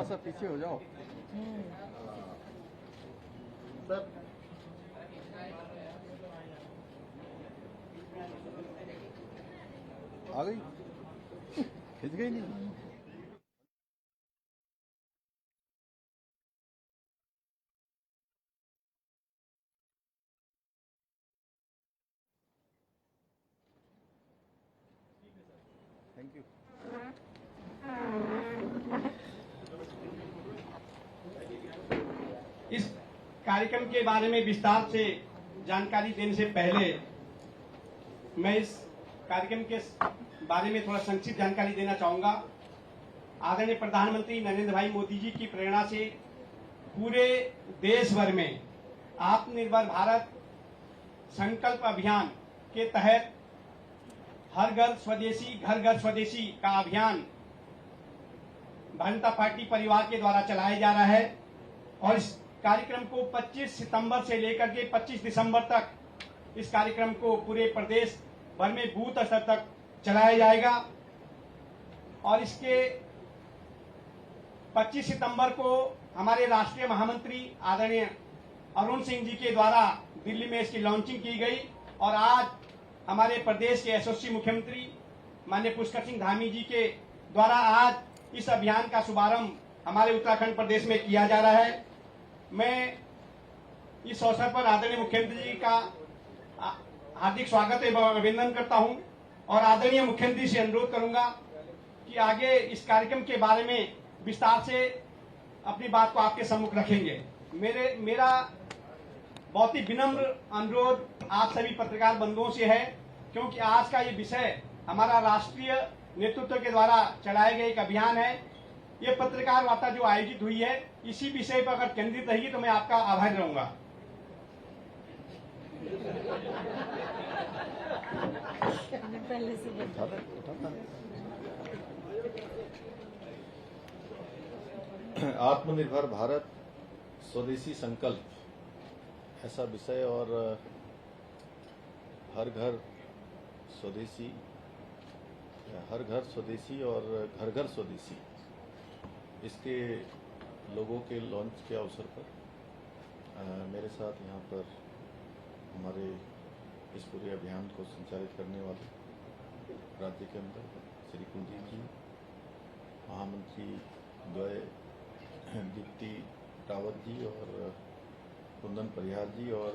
थोड़ा सा पीछे हो जाओ सर। आ गई, खिंच गई नहीं। Thank you. इस कार्यक्रम के बारे में विस्तार से जानकारी देने से पहले मैं इस कार्यक्रम के बारे में थोड़ा संक्षिप्त जानकारी देना चाहूंगा। आदरणीय प्रधानमंत्री नरेंद्र भाई मोदी जी की प्रेरणा से पूरे देश भर में आत्मनिर्भर भारत संकल्प अभियान के तहत हर घर स्वदेशी घर घर स्वदेशी का अभियान भारतीय जनता पार्टी परिवार के द्वारा चलाया जा रहा है और इस कार्यक्रम को 25 सितंबर से लेकर के 25 दिसंबर तक इस कार्यक्रम को पूरे प्रदेश भर में बूथ स्तर तक चलाया जाएगा। और इसके 25 सितंबर को हमारे राष्ट्रीय महामंत्री आदरणीय अरुण सिंह जी के द्वारा दिल्ली में इसकी लॉन्चिंग की गई और आज हमारे प्रदेश के यशस्वी मुख्यमंत्री माननीय पुष्कर सिंह धामी जी के द्वारा आज इस अभियान का शुभारंभ हमारे उत्तराखंड प्रदेश में किया जा रहा है। मैं इस अवसर पर आदरणीय मुख्यमंत्री जी का हार्दिक स्वागत एवं अभिनंदन करता हूं और आदरणीय मुख्यमंत्री से अनुरोध करूंगा कि आगे इस कार्यक्रम के बारे में विस्तार से अपनी बात को आपके सम्मुख रखेंगे। मेरा बहुत ही विनम्र अनुरोध आप सभी पत्रकार बंधुओं से है, क्योंकि आज का ये विषय हमारा राष्ट्रीय नेतृत्व के द्वारा चलाए गए एक अभियान है। ये पत्रकार वार्ता जो आयोजित हुई है इसी विषय पर अगर केंद्रित रहेगी तो मैं आपका आभारी रहूंगा। पहले से आत्मनिर्भर भारत स्वदेशी संकल्प ऐसा विषय और हर घर स्वदेशी और घर घर स्वदेशी इसके लोगों के लॉन्च के अवसर पर मेरे साथ यहाँ पर हमारे इस पूरे अभियान को संचालित करने वाले राज्य के अंदर श्री कुलदीप जी, महामंत्री द्वय दीप्ति रावत जी और कुंदन परिहार जी और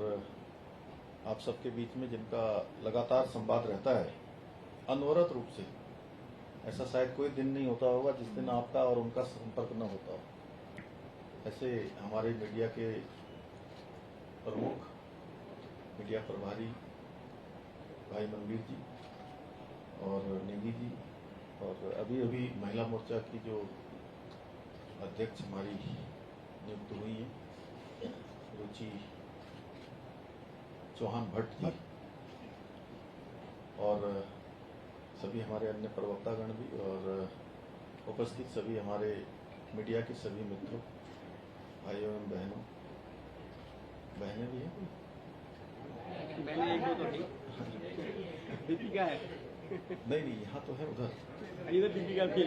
आप सबके बीच में जिनका लगातार संवाद रहता है अनवरत रूप से, ऐसा शायद कोई दिन नहीं होता होगा जिस दिन आपका और उनका संपर्क न होता हो। ऐसे हमारे मीडिया के प्रमुख मीडिया प्रभारी भाई मनवीर जी और निधि जी और अभी अभी महिला मोर्चा की जो अध्यक्ष हमारी नियुक्त हुई है रुचि चौहान भट्ट जी और सभी हमारे अन्य प्रवक्तागण भी और उपस्थित सभी हमारे मीडिया के सभी मित्रों, भाइयों एवं बहनों, बहनें भी हैं, मैंने एक दो तो दीपिका है नहीं यहाँ तो है, उधर इधर दीपिका थी।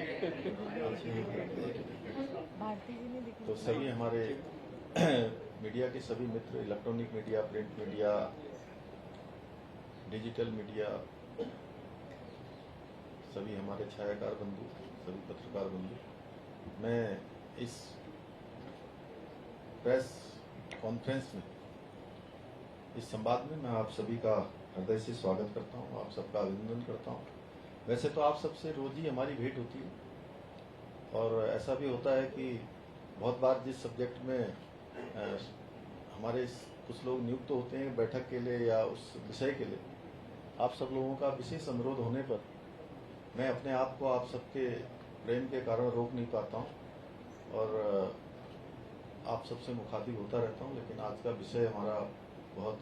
तो सभी हमारे मीडिया के सभी मित्र, electronic media, print media, digital media, सभी हमारे छायाकार बंधु, सभी पत्रकार बंधु, मैं इस प्रेस कॉन्फ्रेंस में, इस संवाद में मैं आप सभी का हृदय से स्वागत करता हूं, आप सबका अभिनंदन करता हूं। वैसे तो आप सबसे रोज ही हमारी भेंट होती है और ऐसा भी होता है कि बहुत बार जिस सब्जेक्ट में हमारे कुछ लोग नियुक्त होते हैं बैठक के लिए या उस विषय के लिए, आप सब लोगों का विशेष अनुरोध होने पर मैं अपने आप को आप सबके प्रेम के कारण रोक नहीं पाता हूं और आप सबसे मुखातिब होता रहता हूं, लेकिन आज का विषय हमारा बहुत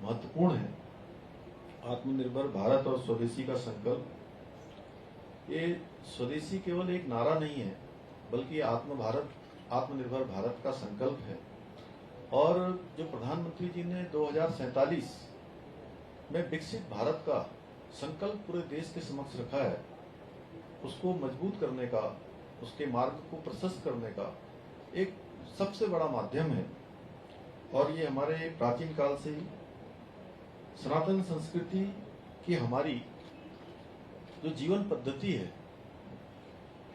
महत्वपूर्ण है। आत्मनिर्भर भारत और स्वदेशी का संकल्प। ये स्वदेशी केवल एक नारा नहीं है, बल्कि आत्मनिर्भर भारत का संकल्प है और जो प्रधानमंत्री जी ने 2047 में विकसित भारत का संकल्प पूरे देश के समक्ष रखा है, उसको मजबूत करने का उसके मार्ग को प्रशस्त करने का एक सबसे बड़ा माध्यम है। और ये हमारे प्राचीन काल से ही सनातन संस्कृति की हमारी जो जीवन पद्धति है,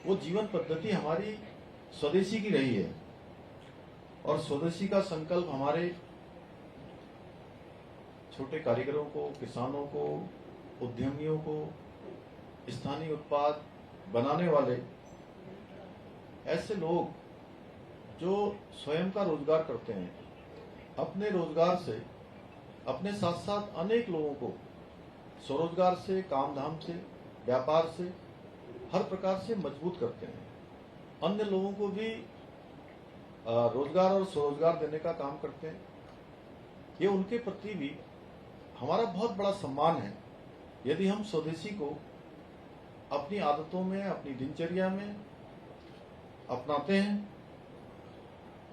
वो जीवन पद्धति हमारी स्वदेशी की रही है। और स्वदेशी का संकल्प हमारे छोटे कारीगरों को, किसानों को, उद्यमियों को, स्थानीय उत्पाद बनाने वाले ऐसे लोग जो स्वयं का रोजगार करते हैं, अपने रोजगार से, अपने साथ साथ अनेक लोगों को स्वरोजगार से, काम धाम से, व्यापार से, हर प्रकार से मजबूत करते हैं। अन्य लोगों को भी रोजगार और स्वरोजगार देने का काम करते हैं। ये उनके प्रति भी हमारा बहुत बड़ा सम्मान है यदि हम स्वदेशी को अपनी आदतों में, अपनी दिनचर्या में अपनाते हैं।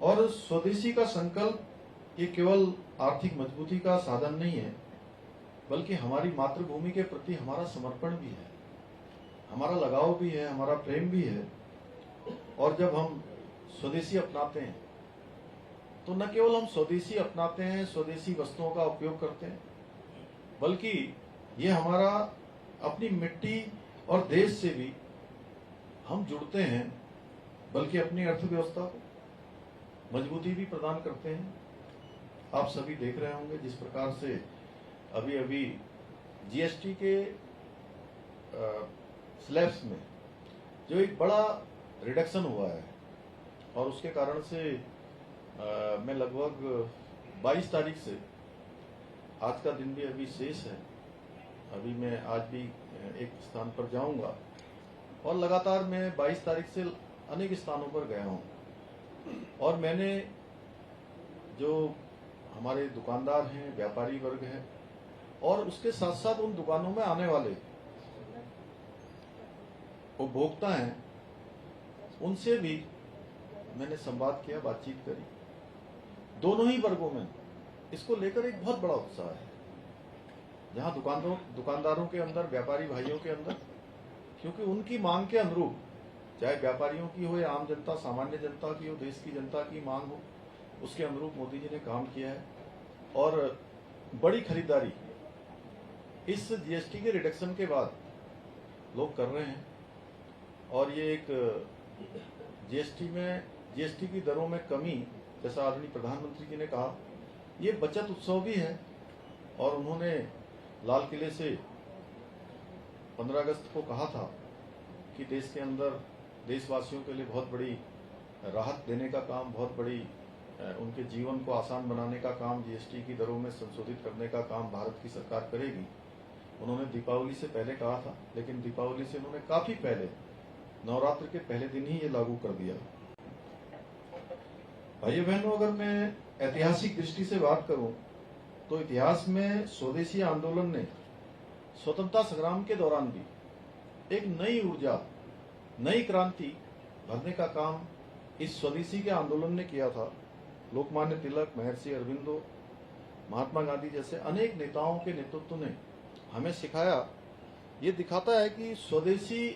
और स्वदेशी का संकल्प ये केवल आर्थिक मजबूती का साधन नहीं है, बल्कि हमारी मातृभूमि के प्रति हमारा समर्पण भी है, हमारा लगाव भी है, हमारा प्रेम भी है। और जब हम स्वदेशी अपनाते हैं तो न केवल हम स्वदेशी अपनाते हैं, स्वदेशी वस्तुओं का उपयोग करते हैं, बल्कि ये हमारा अपनी मिट्टी और देश से भी हम जुड़ते हैं, बल्कि अपनी अर्थव्यवस्था को मजबूती भी प्रदान करते हैं। आप सभी देख रहे होंगे जिस प्रकार से अभी अभी जीएसटी के स्लैब्स में जो एक बड़ा रिडक्शन हुआ है, और उसके कारण से मैं लगभग 22 तारीख से, आज का दिन भी अभी शेष है, अभी मैं आज भी एक स्थान पर जाऊंगा और लगातार मैं 22 तारीख से अनेक स्थानों पर गया हूं। और मैंने जो हमारे दुकानदार हैं, व्यापारी वर्ग हैं, और उसके साथ साथ उन दुकानों में आने वाले उपभोक्ता हैं, उनसे भी मैंने संवाद किया, बातचीत करी। दोनों ही वर्गों में इसको लेकर एक बहुत बड़ा उत्साह है, जहां दुकानदारों के अंदर, व्यापारी भाइयों के अंदर, क्योंकि उनकी मांग के अनुरूप, चाहे व्यापारियों की हो या आम जनता, सामान्य जनता की हो, देश की जनता की मांग हो, उसके अनुरूप मोदी जी ने काम किया है। और बड़ी खरीदारी इस जीएसटी के रिडक्शन के बाद लोग कर रहे हैं। और ये एक जीएसटी की दरों में कमी, जैसा आदरणीय प्रधानमंत्री जी ने कहा, ये बचत उत्सव भी है। और उन्होंने लाल किले से 15 अगस्त को कहा था कि देश के अंदर देशवासियों के लिए बहुत बड़ी राहत देने का काम, बहुत बड़ी उनके जीवन को आसान बनाने का काम, जीएसटी की दरों में संशोधित करने का काम भारत की सरकार करेगी। उन्होंने दीपावली से पहले कहा था, लेकिन दीपावली से उन्होंने काफी पहले, नवरात्र के पहले दिन ही ये लागू कर दिया। भाइयों बहनों, अगर मैं ऐतिहासिक दृष्टि से बात करूं तो इतिहास में स्वदेशी आंदोलन ने स्वतंत्रता संग्राम के दौरान भी एक नई ऊर्जा, नई क्रांति भरने का काम इस स्वदेशी के आंदोलन ने किया था। लोकमान्य तिलक, महर्षि अरविंदो, महात्मा गांधी जैसे अनेक नेताओं के नेतृत्व ने हमें सिखाया। ये दिखाता है कि स्वदेशी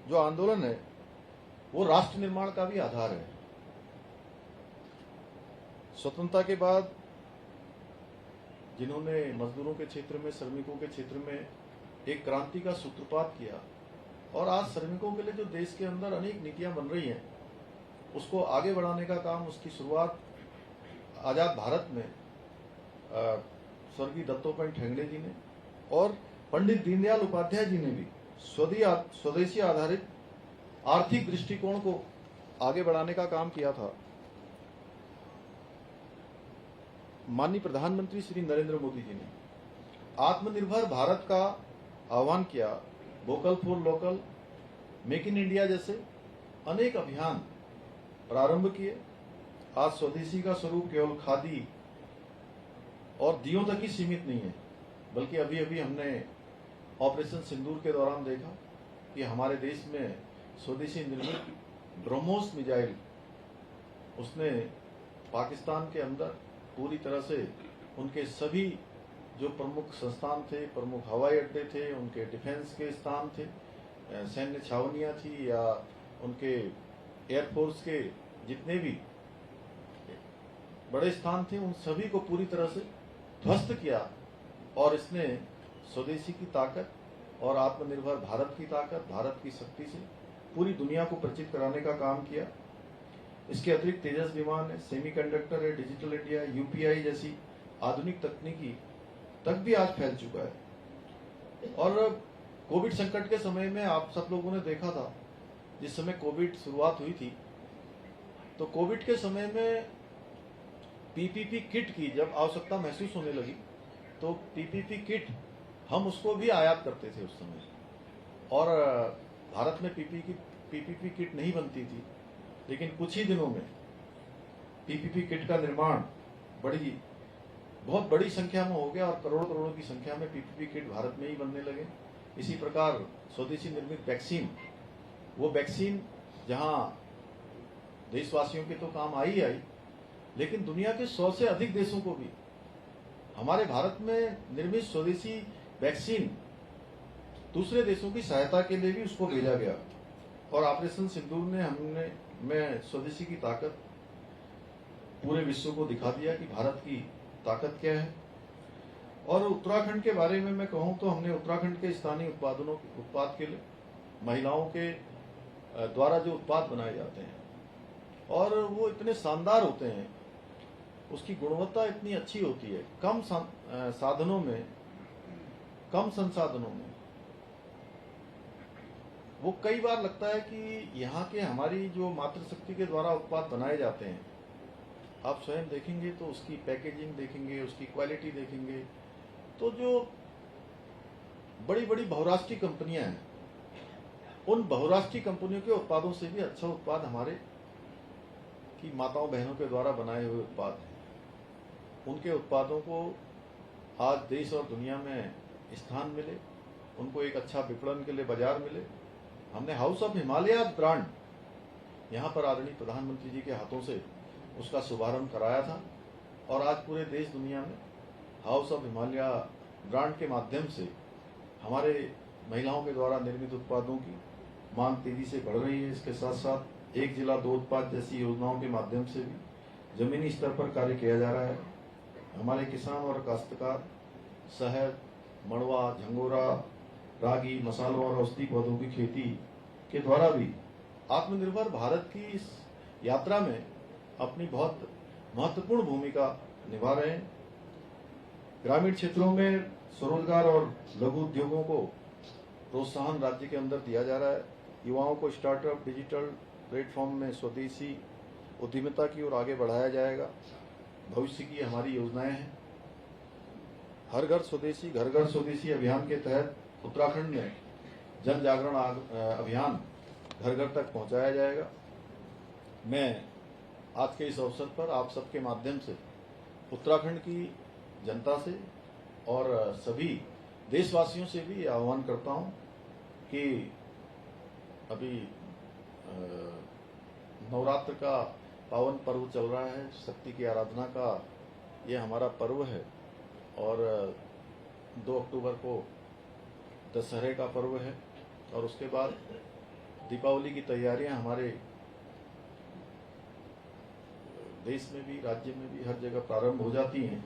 जो आंदोलन है वो राष्ट्र निर्माण का भी आधार है। स्वतंत्रता के बाद जिन्होंने मजदूरों के क्षेत्र में, श्रमिकों के क्षेत्र में एक क्रांति का सूत्रपात किया, और आज श्रमिकों के लिए जो देश के अंदर अनेक नीतियां बन रही हैं, उसको आगे बढ़ाने का काम, उसकी शुरुआत आजाद भारत में स्वर्गीय दत्तोपंत ठेंगड़े जी ने और पंडित दीनदयाल उपाध्याय जी ने भी स्वदेशी आधारित आर्थिक दृष्टिकोण को आगे बढ़ाने का काम किया था। माननीय प्रधानमंत्री श्री नरेंद्र मोदी जी ने आत्मनिर्भर भारत का आह्वान किया, vocal for local, make in India जैसे अनेक अभियान प्रारंभ किए। आज स्वदेशी का स्वरूप केवल खादी और दियों तक ही सीमित नहीं है, बल्कि अभी अभी हमने ऑपरेशन सिंदूर के दौरान देखा कि हमारे देश में स्वदेशी निर्मित ब्रह्मोस मिसाइल उसने पाकिस्तान के अंदर पूरी तरह से उनके सभी जो प्रमुख संस्थान थे, प्रमुख हवाई अड्डे थे, उनके डिफेंस के स्थान थे, सैन्य छावनियां थी या उनके एयरफोर्स के जितने भी बड़े स्थान थे उन सभी को पूरी तरह से ध्वस्त किया और इसने स्वदेशी की ताकत और आत्मनिर्भर भारत की ताकत, भारत की शक्ति से पूरी दुनिया को परिचित कराने का काम किया। इसके अतिरिक्त तेजस विमान है, सेमीकंडक्टर है, डिजिटल इंडिया, यूपीआई जैसी आधुनिक तकनीकी तक भी आज फैल चुका है। और कोविड संकट के समय में आप सब लोगों ने देखा था, जिस समय कोविड शुरुआत हुई थी, तो कोविड के समय में पीपीपी किट की जब आवश्यकता महसूस होने लगी तो पीपीपी किट हम उसको भी आयात करते थे उस समय। और भारत में पीपीपी किट नहीं बनती थी, लेकिन कुछ ही दिनों में पीपीपी किट का निर्माण बहुत बड़ी संख्या में हो गया और करोड़ों करोड़ों की संख्या में पीपीपी किट भारत में ही बनने लगे। इसी प्रकार स्वदेशी निर्मित वैक्सीन, वो वैक्सीन जहां देशवासियों के तो काम आई, लेकिन दुनिया के 100 से अधिक देशों को भी हमारे भारत में निर्मित स्वदेशी वैक्सीन दूसरे देशों की सहायता के लिए भी उसको भेजा गया। और ऑपरेशन सिंदूर ने मैं स्वदेशी की ताकत पूरे विश्व को दिखा दिया कि भारत की ताकत क्या है। और उत्तराखंड के बारे में मैं कहूं तो हमने उत्तराखंड के स्थानीय उत्पाद के लिए महिलाओं के द्वारा जो उत्पाद बनाए जाते हैं और वो इतने शानदार होते हैं, उसकी गुणवत्ता इतनी अच्छी होती है, कम साधनों में, कम संसाधनों में। वो कई बार लगता है कि यहाँ के हमारी जो मातृशक्ति के द्वारा उत्पाद बनाए जाते हैं, आप स्वयं देखेंगे तो उसकी पैकेजिंग देखेंगे, उसकी क्वालिटी देखेंगे, तो जो बड़ी बड़ी बहुराष्ट्रीय कंपनियां हैं, उन बहुराष्ट्रीय कंपनियों के उत्पादों से भी अच्छा उत्पाद हमारे की माताओं बहनों के द्वारा बनाए हुए उत्पाद हैं। उनके उत्पादों को आज देश और दुनिया में स्थान मिले, उनको एक अच्छा विपणन के लिए बाजार मिले। हमने हाउस ऑफ हिमालय ब्रांड यहाँ पर आदरणीय प्रधानमंत्री जी के हाथों से उसका शुभारंभ कराया था और आज पूरे देश दुनिया में हाउस ऑफ हिमालय ब्रांड के माध्यम से हमारे महिलाओं के द्वारा निर्मित उत्पादों की मांग तेजी से बढ़ रही है। इसके साथ साथ एक जिला दो उत्पाद जैसी योजनाओं के माध्यम से भी जमीनी स्तर पर कार्य किया जा रहा है। हमारे किसान और काश्तकार शहद, मड़वा, झंगोरा, रागी, मसालों और औषधि पौधों की खेती के द्वारा भी आत्मनिर्भर भारत की इस यात्रा में अपनी बहुत महत्वपूर्ण भूमिका निभा रहे हैं। ग्रामीण क्षेत्रों में स्वरोजगार और लघु उद्योगों को प्रोत्साहन राज्य के अंदर दिया जा रहा है। युवाओं को स्टार्टअप, डिजिटल प्लेटफॉर्म में स्वदेशी उद्यमिता की ओर आगे बढ़ाया जाएगा। भविष्य की हमारी योजनाएं हैं। हर घर स्वदेशी, घर घर स्वदेशी अभियान के तहत उत्तराखंड में जन जागरण अभियान घर घर तक पहुंचाया जाएगा। मैं आज के इस अवसर पर आप सबके माध्यम से उत्तराखंड की जनता से और सभी देशवासियों से भी आह्वान करता हूं कि अभी नवरात्र का पावन पर्व चल रहा है, शक्ति की आराधना का ये हमारा पर्व है और 2 अक्टूबर को दशहरे का पर्व है और उसके बाद दीपावली की तैयारियां हमारे देश में भी, राज्य में भी हर जगह प्रारंभ हो जाती हैं।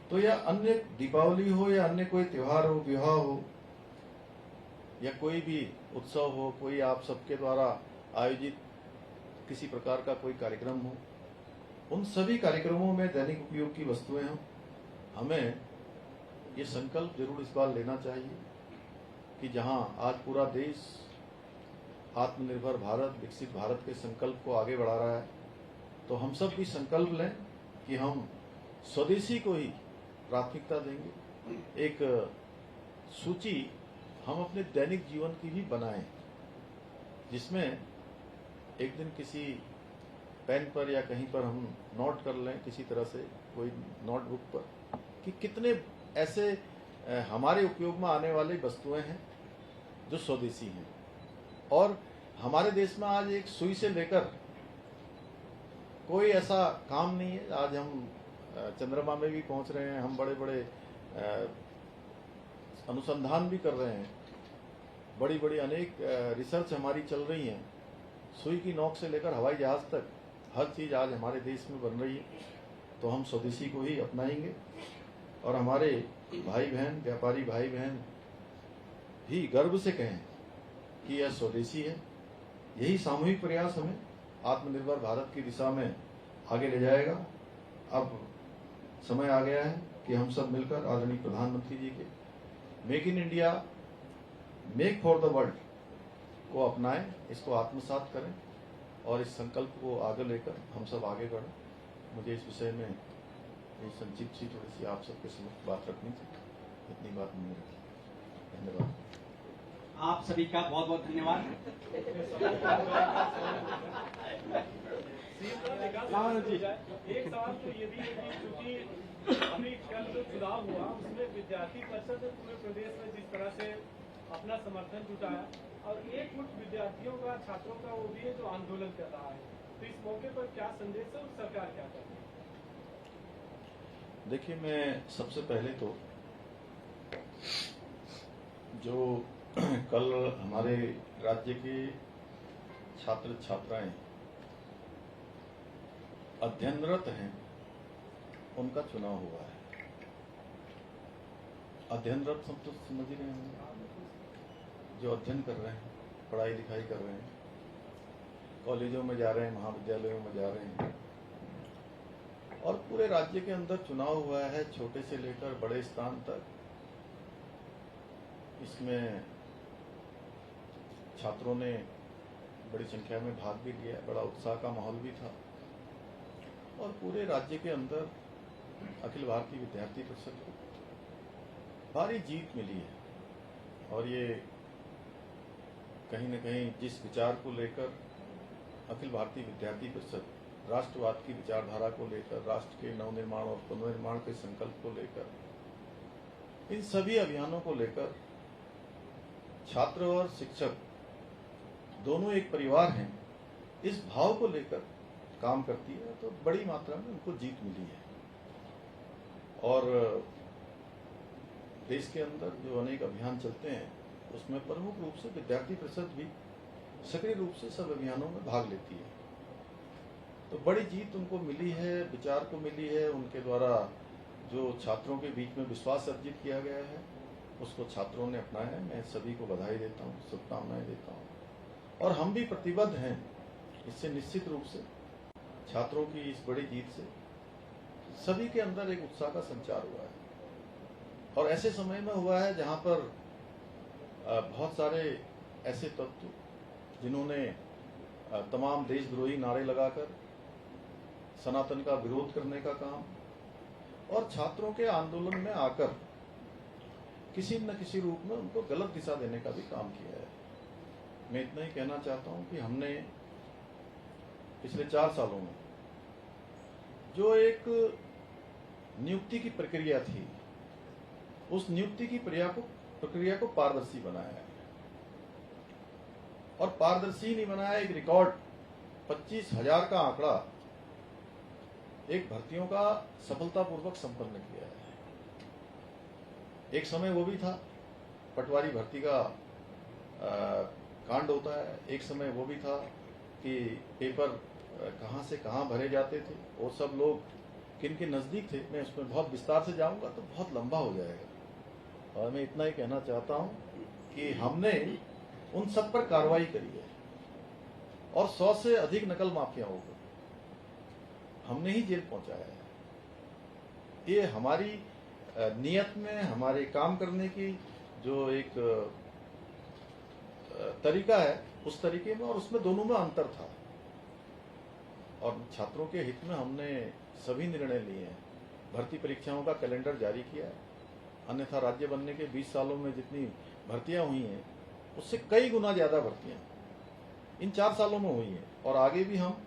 तो यह अन्य दीपावली हो या अन्य कोई त्योहार हो, विवाह हो या कोई भी उत्सव हो, कोई आप सबके द्वारा आयोजित किसी प्रकार का कोई कार्यक्रम हो, उन सभी कार्यक्रमों में दैनिक उपयोग की वस्तुएं हों। हमें ये संकल्प जरूर इस बार लेना चाहिए कि जहां आज पूरा देश आत्मनिर्भर भारत, विकसित भारत के संकल्प को आगे बढ़ा रहा है, तो हम सब भी संकल्प लें कि हम स्वदेशी को ही प्राथमिकता देंगे। एक सूची हम अपने दैनिक जीवन की भी बनाएं, जिसमें एक दिन किसी पेन पर या कहीं पर हम नोट कर लें, किसी तरह से कोई नोटबुक पर, कि कितने ऐसे हमारे उपयोग में आने वाली वस्तुएं हैं जो स्वदेशी हैं। और हमारे देश में आज एक सुई से लेकर कोई ऐसा काम नहीं है। आज हम चंद्रमा में भी पहुंच रहे हैं, हम बड़े बड़े अनुसंधान भी कर रहे हैं, बड़ी बड़ी अनेक रिसर्च हमारी चल रही हैं, सुई की नोक से लेकर हवाई जहाज तक हर चीज आज हमारे देश में बन रही है, तो हम स्वदेशी को ही अपनाएंगे और हमारे भाई बहन, व्यापारी भाई बहन भी गर्व से कहें कि यह स्वदेशी है। यही सामूहिक प्रयास हमें आत्मनिर्भर भारत की दिशा में आगे ले जाएगा। अब समय आ गया है कि हम सब मिलकर आदरणीय प्रधानमंत्री जी के make in India, make for the world को अपनाएं, इसको आत्मसात करें और इस संकल्प को आगे लेकर हम सब आगे बढ़ें। मुझे इस विषय में ये संक्षिप्त सी थोड़ी सी आप सबके समक्ष बात रखनी थी, इतनी बात मैंने रखी। धन्यवाद। आप सभी का बहुत बहुत धन्यवाद। रावण जी, एक सवाल तो ये भी है कि चूंकि अभी कल जो चुनाव हुआ उसमें विद्यार्थी परिषद ने पूरे प्रदेश में जिस तरह से अपना समर्थन जुटाया और एक गुट विद्यार्थियों का, छात्रों का वो भी है जो आंदोलन कर रहा है, तो इस मौके पर क्या संदेश है और सरकार क्या कर रही है? देखिए, मैं सबसे पहले तो जो कल हमारे राज्य के छात्र छात्राएं अध्ययनरत हैं, उनका चुनाव हुआ है। अध्ययनरत सब तो समझ ही रहे हैं, जो अध्ययन कर रहे हैं, पढ़ाई लिखाई कर रहे हैं, कॉलेजों में जा रहे हैं, महाविद्यालयों में जा रहे हैं, और पूरे राज्य के अंदर चुनाव हुआ है, छोटे से लेकर बड़े स्थान तक। इसमें छात्रों ने बड़ी संख्या में भाग भी लिया, बड़ा उत्साह का माहौल भी था और पूरे राज्य के अंदर अखिल भारतीय विद्यार्थी परिषद को भारी जीत मिली है। और ये कहीं न कहीं जिस विचार को लेकर अखिल भारतीय विद्यार्थी परिषद राष्ट्रवाद की विचारधारा को लेकर, राष्ट्र के नवनिर्माण और पुनर्निर्माण के संकल्प को लेकर, इन सभी अभियानों को लेकर छात्र और शिक्षक दोनों एक परिवार हैं, इस भाव को लेकर काम करती है, तो बड़ी मात्रा में उनको जीत मिली है। और देश के अंदर जो अनेक अभियान चलते हैं, उसमें प्रमुख रूप से विद्यार्थी परिषद भी सक्रिय रूप से सब अभियानों में भाग लेती है। तो बड़ी जीत उनको मिली है, विचार को मिली है, उनके द्वारा जो छात्रों के बीच में विश्वास अर्जित किया गया है, उसको छात्रों ने अपनाया है। मैं सभी को बधाई देता हूँ, शुभकामनाएं देता हूँ, और हम भी प्रतिबद्ध हैं इससे। निश्चित रूप से छात्रों की इस बड़ी जीत से सभी के अंदर एक उत्साह का संचार हुआ है, और ऐसे समय में हुआ है जहां पर बहुत सारे ऐसे तत्व जिन्होंने तमाम देशद्रोही नारे लगाकर सनातन का विरोध करने का काम और छात्रों के आंदोलन में आकर किसी न किसी रूप में उनको गलत दिशा देने का भी काम किया है। मैं इतना ही कहना चाहता हूं कि हमने पिछले 4 सालों में जो एक नियुक्ति की प्रक्रिया थी, उस नियुक्ति की प्रक्रिया को पारदर्शी बनाया है। और पारदर्शी नहीं बनाया, एक रिकॉर्ड 25,000 का आंकड़ा एक भर्तियों का सफलतापूर्वक संपन्न किया है। एक समय वो भी था पटवारी भर्ती का कांड होता है, एक समय वो भी था कि पेपर कहां से कहां भरे जाते थे, वो सब लोग किन के नजदीक थे। मैं उसमें बहुत विस्तार से जाऊंगा तो बहुत लंबा हो जाएगा, और मैं इतना ही कहना चाहता हूं कि हमने उन सब पर कार्रवाई करी है, और 100 से अधिक नकल माफियाओं को हमने ही जेल पहुंचाया है। ये हमारी नियत में, हमारे काम करने की जो एक तरीका है, उस तरीके में और उसमें दोनों में अंतर था। और छात्रों के हित में हमने सभी निर्णय लिए हैं। भर्ती परीक्षाओं का कैलेंडर जारी किया है, अन्यथा राज्य बनने के 20 सालों में जितनी भर्तियां हुई हैं, उससे कई गुना ज्यादा भर्तियां इन 4 सालों में हुई हैं। और आगे भी हम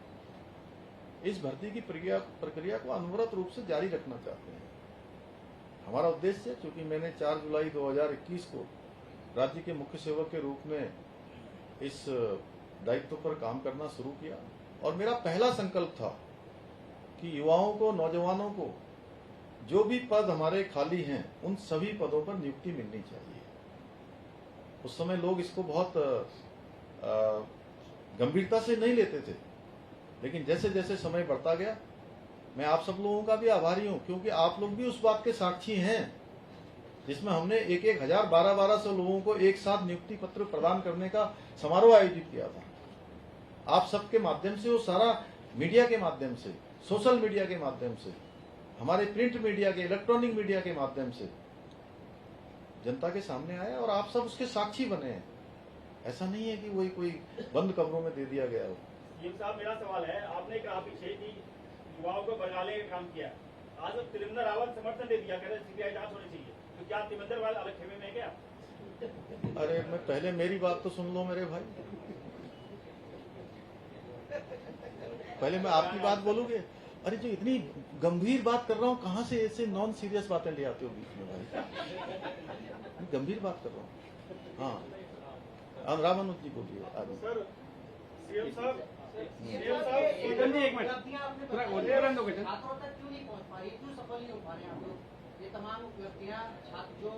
इस भर्ती की प्रक्रिया को अनवरत रूप से जारी रखना चाहते हैं। हमारा उद्देश्य, चूंकि मैंने 4 जुलाई 2021 को राज्य के मुख्य सेवक के रूप में इस दायित्व पर काम करना शुरू किया, और मेरा पहला संकल्प था कि युवाओं को, नौजवानों को जो भी पद हमारे खाली हैं, उन सभी पदों पर नियुक्ति मिलनी चाहिए। उस समय लोग इसको बहुत गंभीरता से नहीं लेते थे। लेकिन जैसे जैसे समय बढ़ता गया, मैं आप सब लोगों का भी आभारी हूं, क्योंकि आप लोग भी उस बात के साक्षी हैं जिसमें हमने एक 1000 1200 लोगों को एक साथ नियुक्ति पत्र प्रदान करने का समारोह आयोजित किया था। आप सबके माध्यम से, वो सारा मीडिया के माध्यम से, सोशल मीडिया के माध्यम से, हमारे प्रिंट मीडिया के, इलेक्ट्रॉनिक मीडिया के माध्यम से जनता के सामने आया और आप सब उसके साक्षी बने हैं। ऐसा नहीं है कि वही कोई बंद कमरों में दे दिया गया हो। सीएम साहब, मेरा सवाल है, आपने कहा पीछे कि युवाओं को बगाने का काम किया, आज अब त्रिवेंद्र रावत समर्थन दे दिया, कह रहे सीबीआई जांच होनी चाहिए, तो क्या त्रिवेंद्र वाले अलग खेमे में है क्या? अरे मैं पहले मेरी बात तो सुन लो मेरे भाई, पहले मैं आपकी बात बोलूंगे। अरे जो इतनी गंभीर बात कर रहा हूँ, कहाँ से ऐसे नॉन सीरियस बातें ले आते हो बीच में भाई? गंभीर बात कर रहा हूँ। हाँ, राम अनुज जी बोलिए। सर, सीएम साहब, एकदम जी, एक मिनट थोड़ा उदाहरण दोगे सर? छात्रों तक क्यों नहीं पहुंच पा रही, क्यों सफल नहीं हो पा रहे हैं आप लोग? ये तमाम उपलब्धियां छात्र जो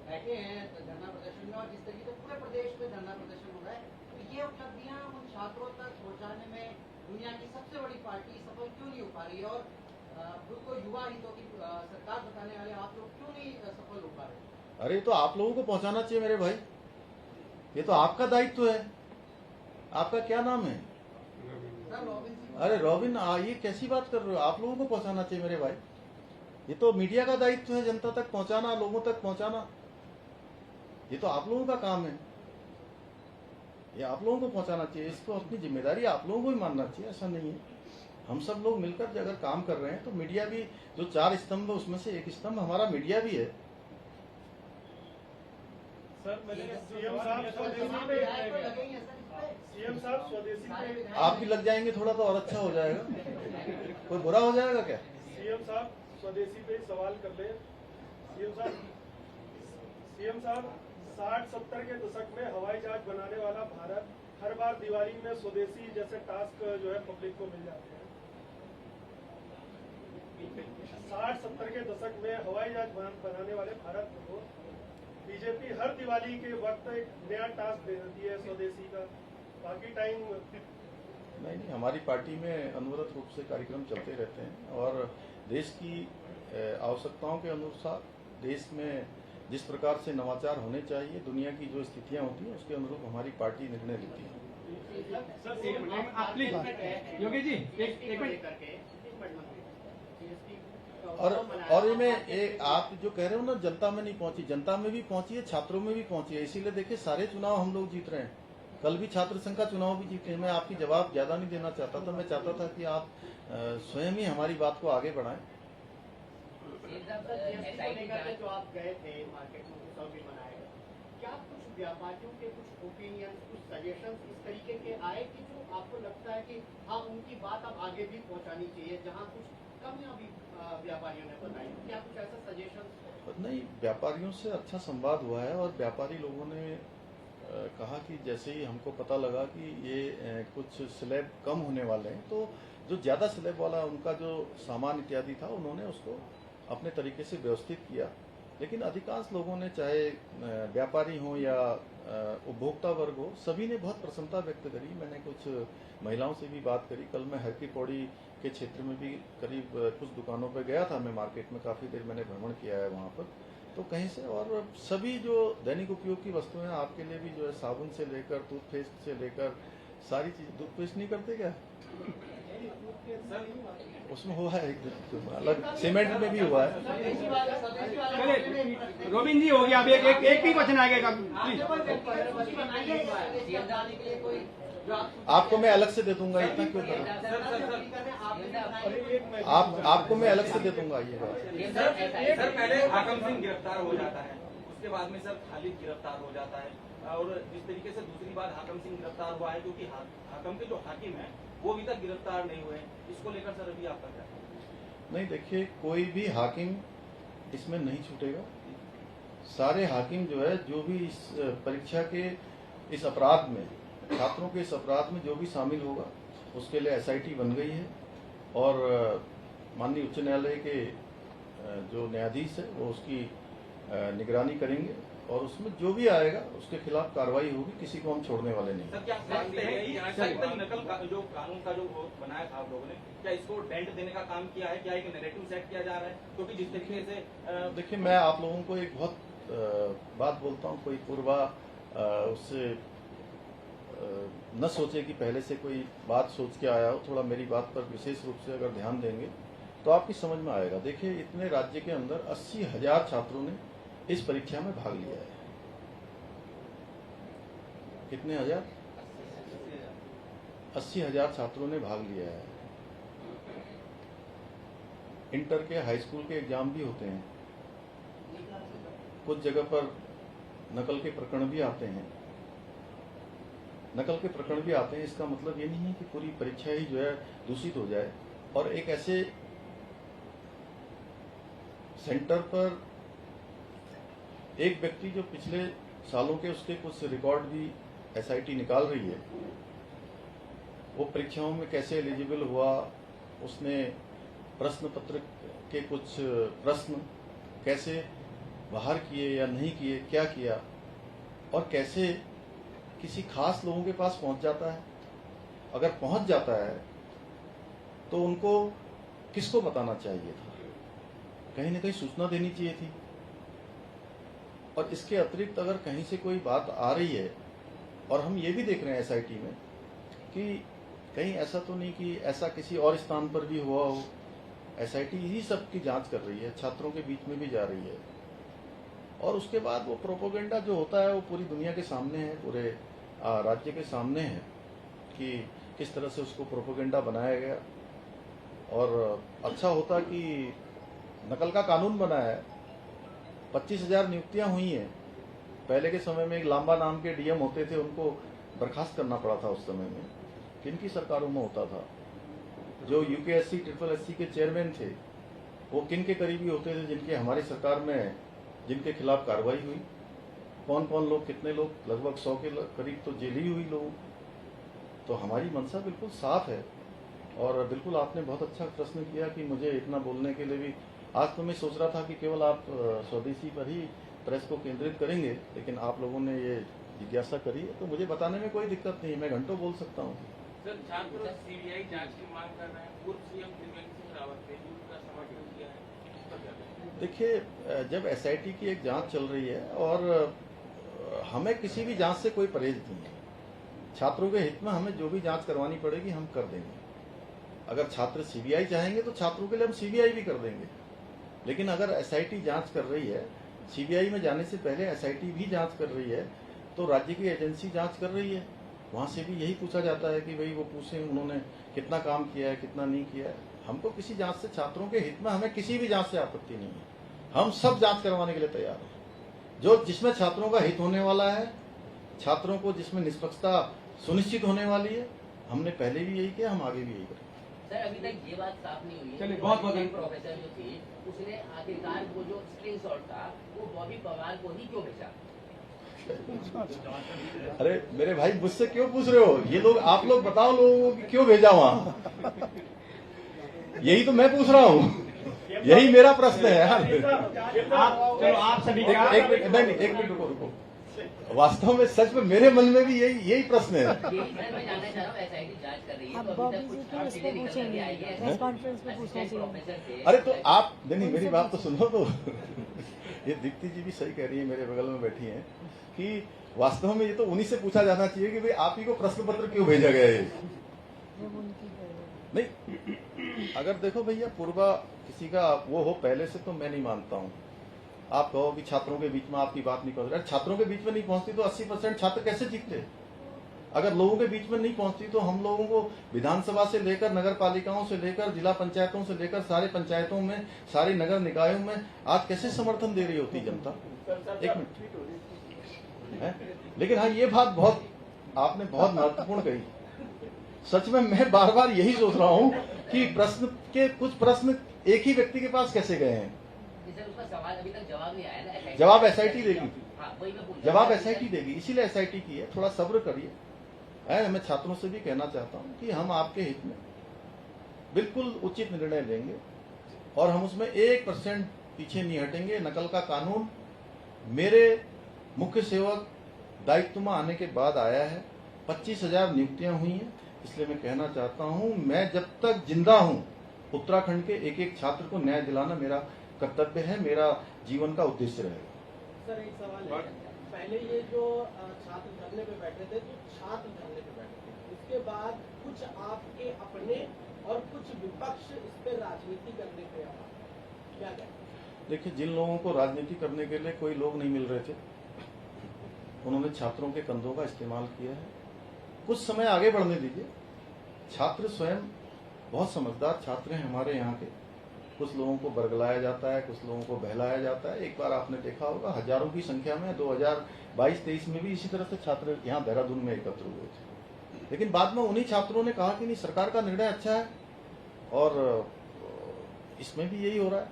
बैठे हैं धरना प्रदर्शन में, और जिस तरीके से पूरे प्रदेश में धरना प्रदर्शन हो रहा है, तो ये उपलब्धियां उन छात्रों तक पहुंचाने में दुनिया की सबसे बड़ी पार्टी सफल क्यों नहीं हो पा रही है? और खुद को युवा हितों की सरकार बताने वाले आप लोग क्यों नहीं सफल हो पा रहे? अरे तो आप लोगों को पहुंचाना चाहिए मेरे भाई, ये तो आपका दायित्व है। आपका क्या नाम है? अरे रॉबिन, ये कैसी बात कर रहे हो? आप लोगों को पहुंचाना चाहिए मेरे भाई, ये तो मीडिया का दायित्व है, जनता तक पहुंचाना, लोगों तक पहुंचाना, ये तो आप लोगों का काम है, ये आप लोगों को पहुंचाना चाहिए। इसको अपनी जिम्मेदारी आप लोगों को ही मानना चाहिए, ऐसा नहीं है। हम सब लोग मिलकर अगर काम कर रहे हैं तो मीडिया भी, जो 4 स्तंभ है उसमें से एक स्तंभ हमारा मीडिया भी है। सर, मैंने सीएम साहब स्वदेशी पे आप भी लग जाएंगे थोड़ा तो और अच्छा हो जाएगा, कोई बुरा हो जाएगा क्या? सीएम साहब स्वदेशी पे सवाल कर ले। सीएम साहब 60-70 के दशक में हवाई जहाज बनाने वाला भारत हर बार दिवाली में स्वदेशी जैसे टास्क जो है पब्लिक को मिल जाते हैं। 60-70 के दशक में हवाई जहाज बनाने वाले भारत को बीजेपी हर दिवाली के वक्त एक नया टास्क दे देती है स्वदेशी का, बाकी टाइम नहीं, हमारी पार्टी में अनवरत रूप से कार्यक्रम चलते रहते हैं और देश की आवश्यकताओं के अनुसार, देश में जिस प्रकार से नवाचार होने चाहिए, दुनिया की जो स्थितियां होती हैं उसके अनुरूप हमारी पार्टी निर्णय लेती है। सर एक मिनट, आप प्लीज योगी जी एक मिनट। और इनमें एक आप जो कह रहे हो ना, जनता में नहीं पहुंची, जनता में भी पहुंची है, छात्रों में भी पहुंची है। इसीलिए देखिए सारे चुनाव हम लोग जीत रहे हैं, कल भी छात्र संघ का चुनाव भी जीते हैं। मैं आपकी जवाब ज्यादा नहीं देना चाहता था, मैं चाहता था कि आप स्वयं ही हमारी बात को आगे बढ़ाएं। जो आप गए थे मार्केट में उत्सव भी मनाएगा, क्या कुछ व्यापारियों के कुछ ओपिनियन, कुछ सजेशन इस तरीके के आए कि जो आपको लगता है कि हाँ उनकी बात अब आगे भी पहुंचानी चाहिए, जहाँ कुछ कमियां भी व्यापारियों ने बताई, क्या कुछ ऐसा सजेशन? नहीं, व्यापारियों से अच्छा संवाद हुआ है और व्यापारी लोगों ने कहा कि जैसे ही हमको पता लगा कि ये कुछ स्लैब कम होने वाले हैं, तो जो ज्यादा स्लैब वाला उनका जो सामान इत्यादि था उन्होंने उसको अपने तरीके से व्यवस्थित किया। लेकिन अधिकांश लोगों ने, चाहे व्यापारी हो या उपभोक्ता वर्ग हो, सभी ने बहुत प्रसन्नता व्यक्त करी। मैंने कुछ महिलाओं से भी बात करी। कल मैं हर की पौड़ी के क्षेत्र में भी करीब कुछ दुकानों पर गया था, मैं मार्केट में काफी देर मैंने भ्रमण किया है वहाँ पर, तो कहीं से, और सभी जो दैनिक उपयोग की वस्तुएं आपके लिए भी जो है, साबुन से लेकर टूथपेस्ट से लेकर सारी चीज। टूथपेस्ट नहीं करते क्या? उसमें हुआ है एक अलग, सीमेंट में भी हुआ है। चलिए रोबिन जी, हो गया, अब एक ही क्वेश्चन आएगा प्लीज। आपको मैं अलग से दे दूंगा, इतना क्यों कर रहे हैं? आपको मैं अलग से दे दूंगा ये बात। सर पहले हाकम सिंह गिरफ्तार हो जाता है, उसके बाद में सर खालिद गिरफ्तार हो जाता है, और जिस तरीके से दूसरी बार हाकम सिंह गिरफ्तार हुआ है, क्योंकि हाकम के जो हाकिम है वो अभी तक गिरफ्तार नहीं हुए, इसको लेकर सर अभी आपका क्या? नहीं, देखिए कोई भी हाकिम इसमें नहीं छूटेगा। सारे हाकिम जो है, जो भी इस परीक्षा के इस अपराध में, छात्रों के इस अपराध में जो भी शामिल होगा, उसके लिए SIT बन गई है और माननीय उच्च न्यायालय के जो न्यायाधीश है वो उसकी निगरानी करेंगे और उसमें जो भी आएगा उसके खिलाफ कार्रवाई होगी, किसी को हम छोड़ने वाले नहीं। सर क्या मानते हैं कि आज तक नकल का जो कानून का जो वो बनाया था आप लोगों ने, क्या इसको डेंट देने का काम किया है? क्या एक नैरेटिव सेट किया जा रहा है? क्योंकि जिस तरीके से देखिए, मैं आप लोगों को एक बहुत बात बोलता हूँ, कोई पूर्वा उससे न सोचे कि पहले से कोई बात सोच के आया हो। थोड़ा मेरी बात पर विशेष रूप से अगर ध्यान देंगे तो आपकी समझ में आएगा। देखिए, इतने राज्य के अंदर 80,000 छात्रों ने इस परीक्षा में भाग लिया है। कितने हजार? 80,000 छात्रों ने भाग लिया है। इंटर के, हाई स्कूल के एग्जाम भी होते हैं, कुछ जगह पर नकल के प्रकरण भी आते हैं। नकल के प्रकरण भी आते हैं, इसका मतलब ये नहीं है कि पूरी परीक्षा ही जो है दूषित हो जाए। और एक ऐसे सेंटर पर एक व्यक्ति जो पिछले सालों के उसके कुछ रिकॉर्ड भी एसआईटी निकाल रही है, वो परीक्षाओं में कैसे एलिजिबल हुआ, उसने प्रश्न पत्र के कुछ प्रश्न कैसे बाहर किए या नहीं किए, क्या किया, और कैसे किसी खास लोगों के पास पहुंच जाता है। अगर पहुंच जाता है तो उनको किसको बताना चाहिए था? कहीं ना कहीं सूचना देनी चाहिए थी। और इसके अतिरिक्त अगर कहीं से कोई बात आ रही है, और हम ये भी देख रहे हैं एसआईटी में कि कहीं ऐसा तो नहीं कि ऐसा किसी और स्थान पर भी हुआ हो। एसआईटी ही सब की जांच कर रही है, छात्रों के बीच में भी जा रही है। और उसके बाद वो प्रोपोगेंडा जो होता है वो पूरी दुनिया के सामने है, पूरे राज्य के सामने है कि किस तरह से उसको प्रोपोगेंडा बनाया गया। और अच्छा होता कि नकल का कानून बना है, 25,000 नियुक्तियां हुई हैं। पहले के समय में एक लांबा नाम के डीएम होते थे, उनको बर्खास्त करना पड़ा था उस समय में। किनकी सरकारों में होता था? जो यूकेएससी, ट्रिपल एससी के चेयरमैन थे, वो किन के करीबी होते थे? जिनके हमारी सरकार में जिनके खिलाफ कार्रवाई हुई। कौन कौन लोग, कितने लोग? लगभग 100 के करीब तो जेल ही हुई लोगों। तो हमारी मंशा बिल्कुल साफ है। और बिल्कुल आपने बहुत अच्छा प्रश्न किया कि मुझे इतना बोलने के लिए भी। आज तो मैं सोच रहा था कि केवल आप स्वदेशी पर ही प्रेस को केंद्रित करेंगे, लेकिन आप लोगों ने ये जिज्ञासा करी है तो मुझे बताने में कोई दिक्कत नहीं है, मैं घंटों बोल सकता हूँ। सर, छात्र सीबीआई जांच की मांग कर रहे हैं। पूर्व सीएम त्रिवेंद्र सिंह रावत ने भी उनका समर्थन किया है। देखिए, जब एसआईटी की एक जांच चल रही है और हमें किसी भी जांच से कोई परहेज नहीं है। छात्रों के हित में हमें जो भी जांच करवानी पड़ेगी हम कर देंगे। अगर छात्र सीबीआई चाहेंगे तो छात्रों के लिए हम सीबीआई भी कर देंगे। लेकिन अगर एसआईटी जांच कर रही है, सीबीआई में जाने से पहले एसआईटी भी जांच कर रही है, तो राज्य की एजेंसी जांच कर रही है, वहां से भी यही पूछा जाता है कि भाई वो पूछे उन्होंने कितना काम किया है, कितना नहीं किया है। हमको किसी जांच से, छात्रों के हित में हमें किसी भी जांच से आपत्ति नहीं है। हम सब जांच करवाने के लिए तैयार हैं, जो जिसमें छात्रों का हित होने वाला है, छात्रों को जिसमें निष्पक्षता सुनिश्चित होने वाली है। हमने पहले भी यही किया, हम आगे भी यही करेंगे। सर, अभी तक ये बात साफ नहीं हुई है। चलिए, बहुत बहुत प्रोफेसर जो थे उसने आखिरकार वो जो स्क्रीनशॉट था वो बॉबी पवार को ही क्यों भेजा? अरे मेरे भाई, मुझसे क्यों पूछ रहे हो? ये लोग, आप लोग बताओ लोगों को क्यों भेजा वहां। यही तो मैं पूछ रहा हूँ, यही मेरा प्रश्न है यार। आप सभी का एक मिनट रुको। वास्तव में सच में मेरे मन में भी यही प्रश्न है। यही सर मैं जानना चाह रहा हूँ, एसआईटी जांच कर रही है अब तो बॉबी अभी जी तक को कुछ इस पे चीजें निकल पूछेंगे, के आई है। प्रेस कॉन्फ्रेंस में पूछना असिस्टेंट चाहिए। प्रोफेसर थे। अरे तो आप नहीं, मेरी बात तो सुनो तो। ये दीप्ति जी भी सही कह रही है, मेरे बगल में बैठी हैं, कि वास्तव में ये तो उन्हीं से पूछा जाना चाहिए कि भाई आप ही को प्रश्न पत्र क्यों भेजा गया है। वो उनकी नहीं, अगर देखो भैया, पूर्वा किसी का वो हो पहले से, तो मैं नहीं मानता हूँ। आप कहो कि छात्रों के बीच में आपकी बात नहीं पहुंच रही, छात्रों के बीच में नहीं पहुंचती तो 80% छात्र कैसे जीतते? अगर लोगों के बीच में नहीं पहुंचती तो हम लोगों को विधानसभा से लेकर, नगर पालिकाओं से लेकर, जिला पंचायतों से लेकर, सारे पंचायतों में, सारे नगर निकायों में आज कैसे समर्थन दे रही होती जनता? एक मिनट है? लेकिन हाँ, ये बात आपने बहुत महत्वपूर्ण कही। सच में मैं बार बार यही सोच रहा हूँ कि कुछ प्रश्न एक ही व्यक्ति के पास कैसे गए हैं। सर, उसका सवाल अभी तक जवाब नहीं आया ना। जवाब एसआईटी देगी। हाँ, वही मैं पूछ रहा हूँ। जवाब एसआईटी देगी, इसीलिए एसआईटी की है। थोड़ा सब्र करिए। मैं छात्रों से भी कहना चाहता हूँ कि हम आपके हित में बिल्कुल उचित निर्णय लेंगे और हम उसमें 1% पीछे नहीं हटेंगे। नकल का कानून मेरे मुख्य सेवक दायित्व में आने के बाद आया है। 25,000 नियुक्तियां हुई हैं। इसलिए मैं कहना चाहता हूं, मैं जब तक जिंदा हूं उत्तराखंड के एक एक छात्र को न्याय दिलाना मेरा कर्तव्य है, मेरा जीवन का उद्देश्य रहेगा। सर एक सवाल है, पहले ये जो छात्र धरने पे बैठे थे तो छात्र धरने पे बैठे थे, उसके बाद कुछ आपके अपने और कुछ विपक्ष इस पे राजनीति करने पे आया, क्या कहते हैं? देखिए, जिन लोगों को राजनीति करने के लिए कोई लोग नहीं मिल रहे थे, उन्होंने छात्रों के कंधों का इस्तेमाल किया है। कुछ समय आगे बढ़ने दीजिए। छात्र स्वयं बहुत समझदार छात्र हैं हमारे यहाँ के। कुछ लोगों को बरगलाया जाता है, कुछ लोगों को बहलाया जाता है। एक बार आपने देखा होगा, हजारों की संख्या में 2022-23 में भी इसी तरह से छात्र यहाँ देहरादून में एकत्र हुए थे। लेकिन बाद में उन्हीं छात्रों ने कहा कि नहीं, सरकार का निर्णय अच्छा है और इसमें भी यही हो रहा है।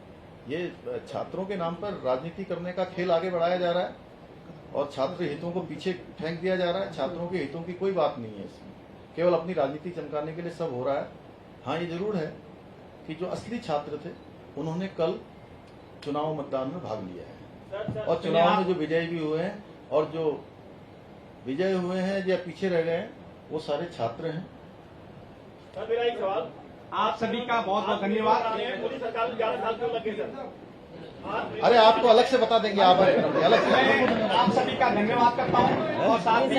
ये छात्रों के नाम पर राजनीति करने का खेल आगे बढ़ाया जा रहा है और छात्र हितों को पीछे फेंक दिया जा रहा है। छात्रों के हितों की कोई बात नहीं है इसमें, केवल अपनी राजनीति चमकाने के लिए सब हो रहा है। हाँ, ये जरूर है कि जो असली छात्र थे उन्होंने कल चुनाव मतदान में भाग लिया है और चुनाव में जो विजयी भी हुए हैं और जो विजय हुए हैं या पीछे रह गए हैं वो सारे छात्र हैं। सर मेरा एक सवाल, आप सभी का बहुत बहुत धन्यवाद। मोदी सरकार में 11 साल क्यों लगे सर? अरे आपको अलग से बता देंगे, आप अलग से। मैं आप सभी का धन्यवाद करता हूँ और साथ ही